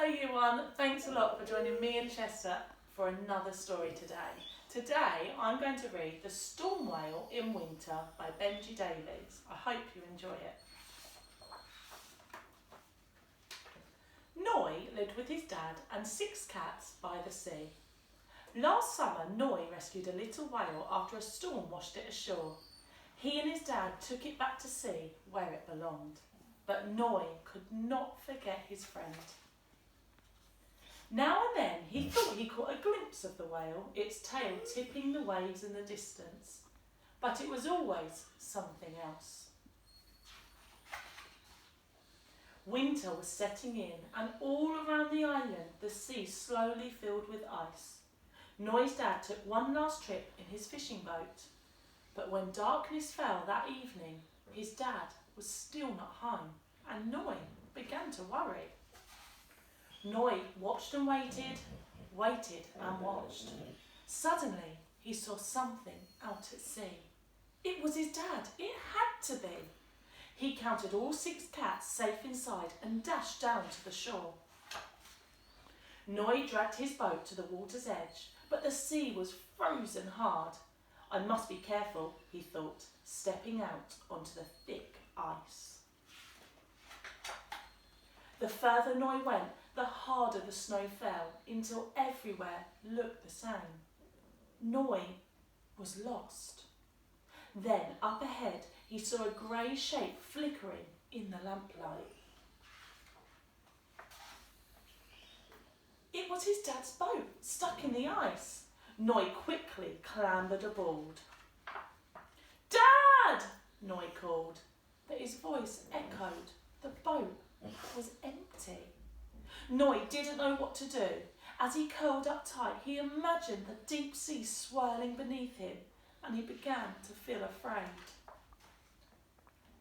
Hello everyone, thanks a lot for joining me and Chester for another story today. Today I'm going to read The Storm Whale in Winter by Benji Davies. I hope you enjoy it. Noi lived with his dad and 6 cats by the sea. Last summer Noi rescued a little whale after a storm washed it ashore. He and his dad took it back to sea where it belonged. But Noi could not forget his friend. Now and then he thought he caught a glimpse of the whale, its tail tipping the waves in the distance. But it was always something else. Winter was setting in, and all around the island the sea slowly filled with ice. Noi's dad took one last trip in his fishing boat. But when darkness fell that evening, his dad was still not home, and Noi began to worry. Noi watched and waited and watched. Suddenly, he saw something out at sea. It was his dad. It had to be. He counted all 6 cats safe inside and dashed down to the shore. Noi dragged his boat to the water's edge, but the sea was frozen hard. I must be careful, he thought, stepping out onto the thick ice. The further Noi went, the harder the snow fell, until everywhere looked the same. Noi was lost. Then, up ahead, he saw a grey shape flickering in the lamplight. It was his dad's boat, stuck in the ice. Noi quickly clambered aboard. "Dad!" Noi called, but his voice echoed. The boat was empty. Noi didn't know what to do. As he curled up tight, he imagined the deep sea swirling beneath him, and he began to feel afraid.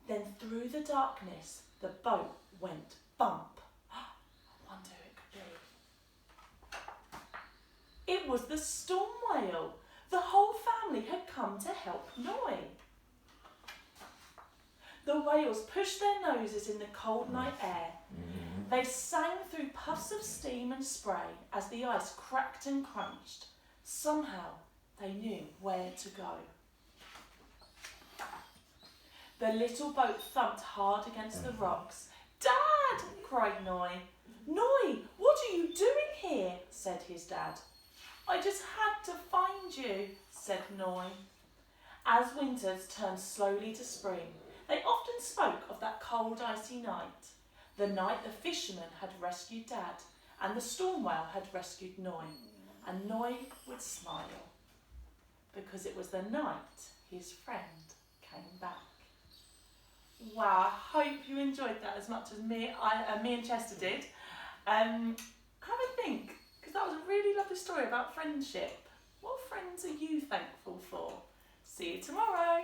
Then through the darkness, the boat went bump. I wonder who it could be. It was the storm whale. The whole family had come to help Noi. The whales pushed their noses in the cold night air. They sang through puffs of steam and spray as the ice cracked and crunched. Somehow they knew where to go. The little boat thumped hard against the rocks. "Dad!" cried Noi. "Noi, what are you doing here?" said his dad. "I just had to find you," said Noi. As winters turned slowly to spring, they often spoke of that cold, icy night. The night the fisherman had rescued Dad, and the storm whale had rescued Noi. And Noi would smile, because it was the night his friend came back. Wow, I hope you enjoyed that as much as me and Chester did. Have a think, because that was a really lovely story about friendship. What friends are you thankful for? See you tomorrow.